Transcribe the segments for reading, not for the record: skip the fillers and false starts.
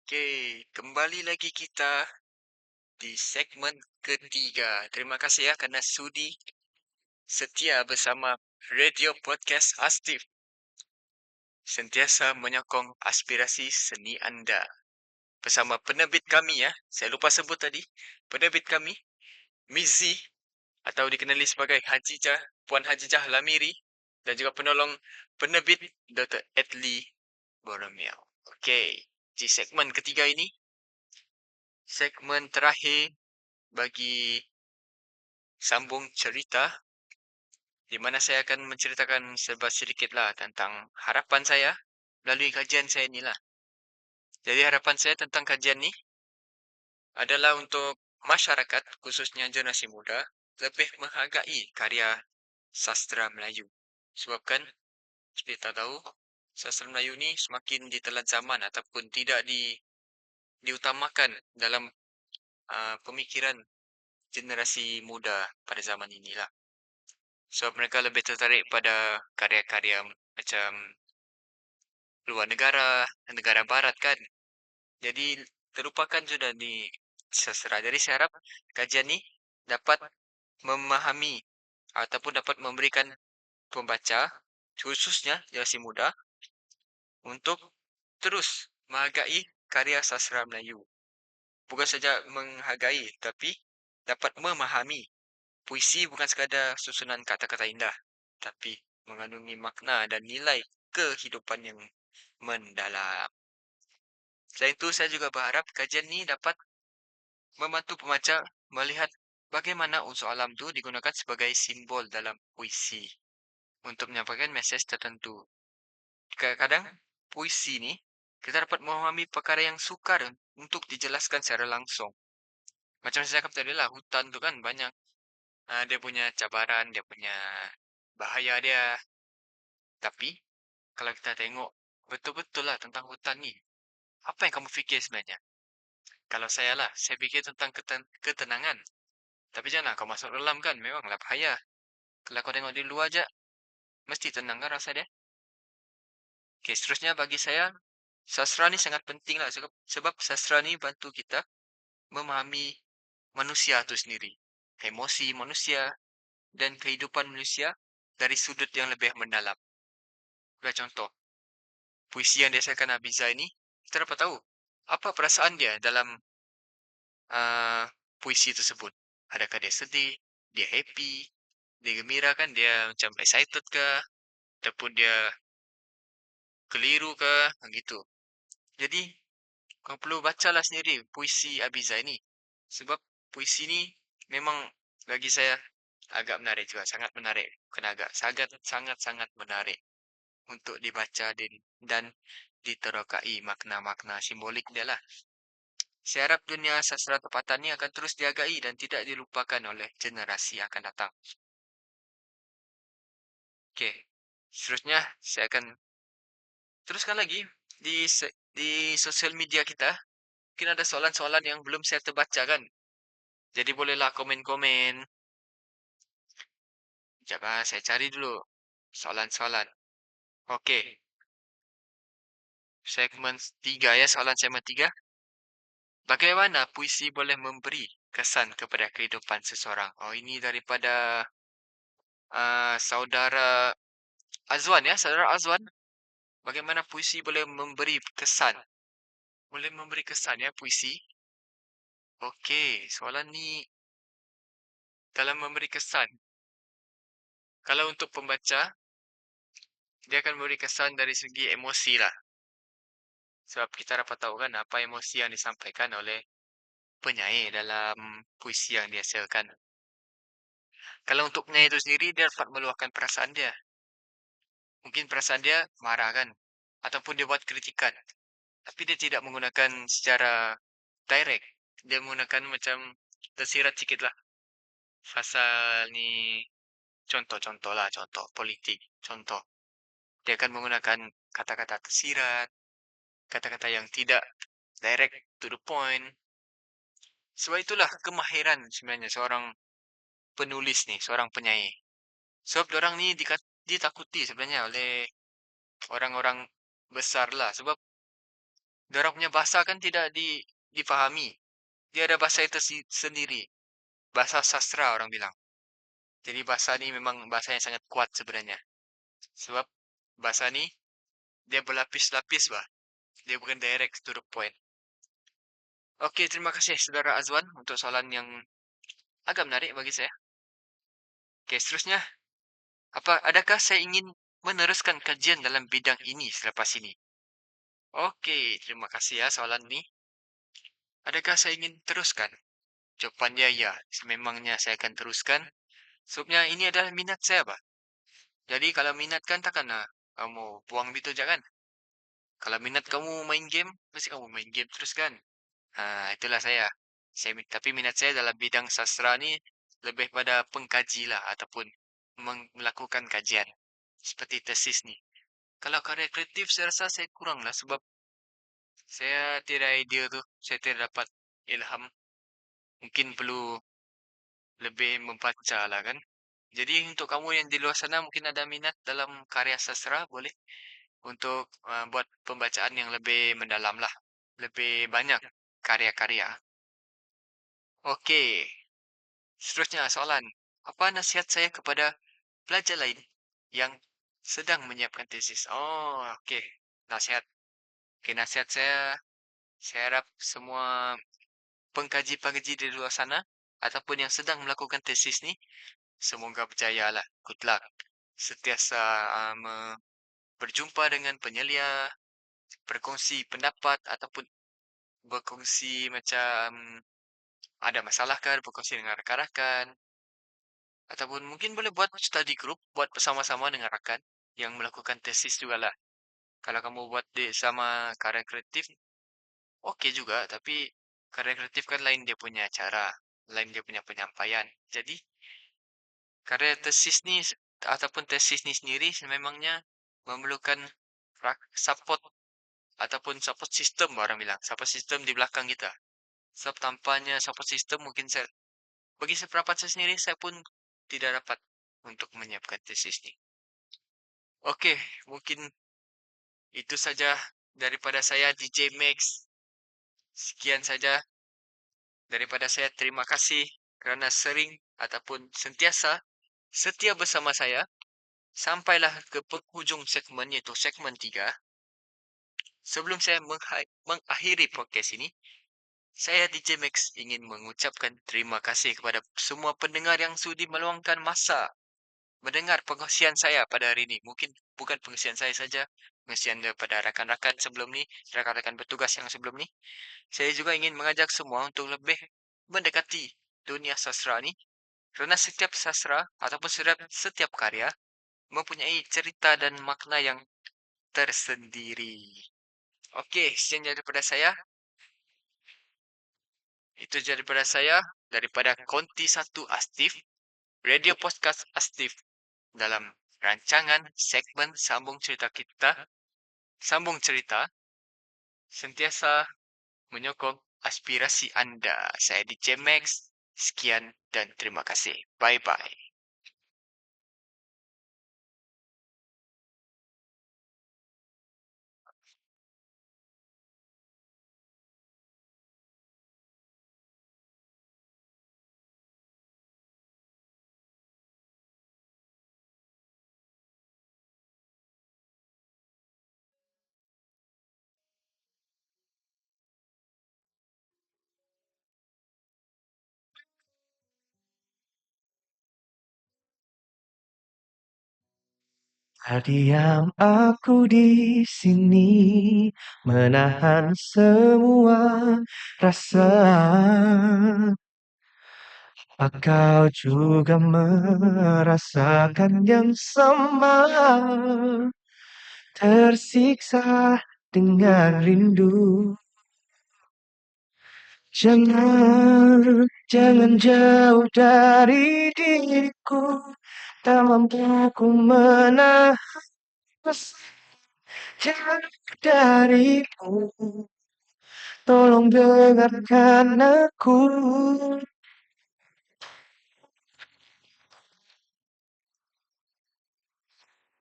Oke, kembali lagi kita di segmen ketiga. Terima kasih ya karena sudi setia bersama Radio Podcast Astif, sentiasa menyokong aspirasi seni anda. Bersama penerbit kami ya, saya lupa sebut tadi, penerbit kami, Mizi, atau dikenali sebagai Hajijah, Puan Hajijah Lamiri, dan juga penolong penerbit Dr. Edli Boromeo. Oke, di segmen ketiga ini, segmen terakhir bagi sambung cerita di mana saya akan menceritakan sedikitlah tentang harapan saya melalui kajian saya inilah. Jadi harapan saya tentang kajian ni adalah untuk masyarakat, khususnya generasi muda, lebih menghargai karya sastra Melayu. Sebab kan kita tahu sastra Melayu ni semakin ditelan zaman ataupun tidak diutamakan dalam pemikiran generasi muda pada zaman inilah. So mereka lebih tertarik pada karya-karya macam luar negara, negara barat kan. Jadi terlupakan sudah di sastra. Jadi saya harap kajian ni dapat memahami ataupun dapat memberikan pembaca, khususnya generasi muda, untuk terus menghargai karya sastra Melayu. Bukan saja menghargai, tapi dapat memahami. Puisi bukan sekadar susunan kata-kata indah, tapi mengandungi makna dan nilai kehidupan yang mendalam. Selain itu, saya juga berharap kajian ini dapat membantu pembaca melihat bagaimana unsur alam itu digunakan sebagai simbol dalam puisi untuk menyampaikan mesej tertentu. Kadang-kadang puisi ini kita dapat memahami perkara yang sukar untuk dijelaskan secara langsung. Macam saya cakap tadi lah, hutan tu kan banyak dia punya cabaran, dia punya bahaya dia. Tapi kalau kita tengok betul-betul lah tentang hutan ni, apa yang kamu fikir sebenarnya? Kalau saya lah, saya fikir tentang ketenangan. Tapi janganlah kau masuk dalam kan, memanglah bahaya. Kalau kau tengok di luar aja, mesti tenang kan rasa dia. Okey, seterusnya bagi saya, sastra ni sangat penting lah. Sebab sastra ni bantu kita memahami manusia tu sendiri. Emosi manusia dan kehidupan manusia dari sudut yang lebih mendalam. Bagi contoh, puisi yang dihasilkan Abiza ini, kita dapat tahu apa perasaan dia dalam uh, puisi tersebut. Adakah dia sedih, dia happy, dia gembira kan, dia macam excited ke, ataupun dia keliru ke, gitu. Jadi, kau perlu bacalah sendiri puisi Abiza ini. Sebab puisi ni memang bagi saya agak menarik juga, sangat menarik. Bukan agak, sangat menarik untuk dibaca dan diterokai makna-makna simbolik dia lah. Saya harap dunia sastra tempatan ini akan terus dihargai dan tidak dilupakan oleh generasi yang akan datang. Okey, seterusnya saya akan teruskan lagi di sosial media kita. Mungkin ada soalan-soalan yang belum saya terbaca kan. Jadi bolehlah komen-komen. Sekejap saya cari dulu soalan-soalan. Okey, segmen 3 ya, soalan segmen 3. Bagaimana puisi boleh memberi kesan kepada kehidupan seseorang? Oh, ini daripada saudara Azwan ya, saudara Azwan. Bagaimana puisi boleh memberi kesan? Boleh memberi kesan ya puisi. Okey, soalan ni dalam memberi kesan. Kalau untuk pembaca, dia akan memberi kesan dari segi emosi lah. Sebab kita dapat tahu kan apa emosi yang disampaikan oleh penyair dalam puisi yang dihasilkan. Kalau untuk penyair itu sendiri, dia dapat meluahkan perasaan dia. Mungkin perasaan dia marah kan? Ataupun dia buat kritikan. Tapi dia tidak menggunakan secara direct. Dia menggunakan macam tersirat sikit lah. Pasal ni contoh-contoh lah, contoh politik. Contoh. Dia akan menggunakan kata-kata tersirat, kata-kata yang tidak direct to the point. Sebab itulah kemahiran sebenarnya seorang penulis ni, seorang penyair. Sebab orang ni ditakuti sebenarnya oleh orang-orang besar lah. Sebab Dorang punya bahasa kan tidak difahami. Dia ada bahasa itu sendiri. Bahasa sastra orang bilang. Jadi bahasa ni memang bahasa yang sangat kuat sebenarnya. Sebab bahasa ni dia berlapis-lapis bah. Dia bukan direct to the point. Okey, terima kasih saudara Azwan untuk soalan yang agak menarik bagi saya. Okey, seterusnya, adakah saya ingin meneruskan kajian dalam bidang ini selepas ini? Okey, terima kasih ya soalan ni. Adakah saya ingin teruskan? Jawapannya ya, sememangnya saya akan teruskan. Sebabnya ini adalah minat saya, bah. Jadi kalau minat kan takkan kamu buang begitu je kan? Kalau minat kamu main game, mesti kamu main game terus kan? Itulah saya. Tapi minat saya dalam bidang sastra ni lebih pada pengkaji lah ataupun melakukan kajian. Seperti tesis ni. Kalau karya kreatif saya rasa saya kurang lah sebab saya tiada idea tu. Saya tidak dapat ilham. Mungkin perlu lebih membaca lah kan. Jadi untuk kamu yang di luar sana mungkin ada minat dalam karya sastra, boleh untuk buat pembacaan yang lebih mendalam lah. Lebih banyak karya-karya. Okey, seterusnya soalan. Apa nasihat saya kepada pelajar lain yang sedang menyiapkan tesis? Oh, okey. Nasihat. Okey, nasihat saya harap semua pengkaji-pengkaji di luar sana ataupun yang sedang melakukan tesis ni, semoga berjaya lah. Good luck. Sentiasa berjumpa dengan penyelia, berkongsi pendapat ataupun berkongsi macam ada masalah kan, berkongsi dengan rakan-rakan. Ataupun mungkin boleh buat study group, buat bersama-sama dengan rakan yang melakukan tesis jugalah. Kalau kamu buat sama karya kreatif, okey juga. Tapi karya kreatif kan lain dia punya cara, lain dia punya penyampaian. Jadi, karya tesis ni ataupun tesis ni sendiri memangnya memerlukan support ataupun support system orang bilang. Support system di belakang kita. Sebab tanpanya support system mungkin bagi seperapat saya sendiri, saya pun tidak dapat untuk menyiapkan tesis ni. Okey, mungkin itu saja daripada saya DJ Max. Sekian saja daripada saya. Terima kasih kerana sering ataupun sentiasa setia bersama saya. Sampailah ke penghujung segmen iaitu segmen 3. Sebelum saya mengakhiri podcast ini, saya DJ Max ingin mengucapkan terima kasih kepada semua pendengar yang sudi meluangkan masa mendengar pengkongsian saya pada hari ini. Mungkin bukan pengkongsian saya saja, pengkongsian daripada rakan-rakan sebelum ni, rakan-rakan bertugas yang sebelum ni. Saya juga ingin mengajak semua untuk lebih mendekati dunia sastra ni, kerana setiap sastra ataupun setiap karya mempunyai cerita dan makna yang tersendiri. Okey, sekian daripada saya. Itu daripada saya, daripada Konti 1 Astif, Radio Podcast Astif, dalam rancangan segmen Sambung Cerita kita, Sambung Cerita, sentiasa menyokong aspirasi anda. Saya DJ Max, sekian dan terima kasih. Bye-bye. Terdiam aku di sini, menahan semua rasa. Kau juga merasakan yang sama, tersiksa dengan rindu. Jangan jauh dari diriku, tak mampu ku menahan rasa jauh darimu. Tolong dengarkan aku.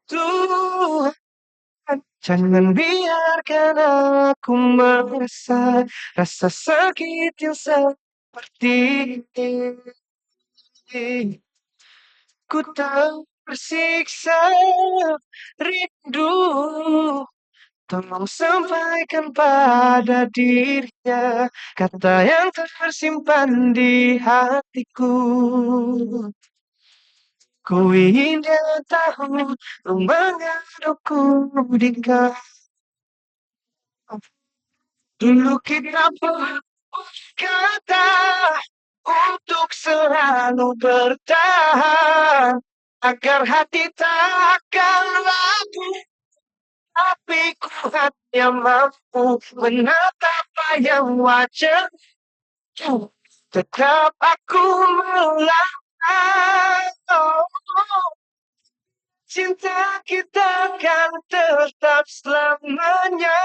Tuhan Jangan biarkan aku merasa rasa sakit yang seperti ini. Ku tak tersiksa rindu. Tolong sampaikan pada dirinya kata yang tersimpan di hatiku. Ku ingin dia tahu mengadukku di kau. Dulu kita berkata untuk selalu bertahan agar hati takkan rapuh. Tapi ku hanya mampu menatap bayang wajah. Tetap aku melangkah. Cinta kita kan tetap selamanya.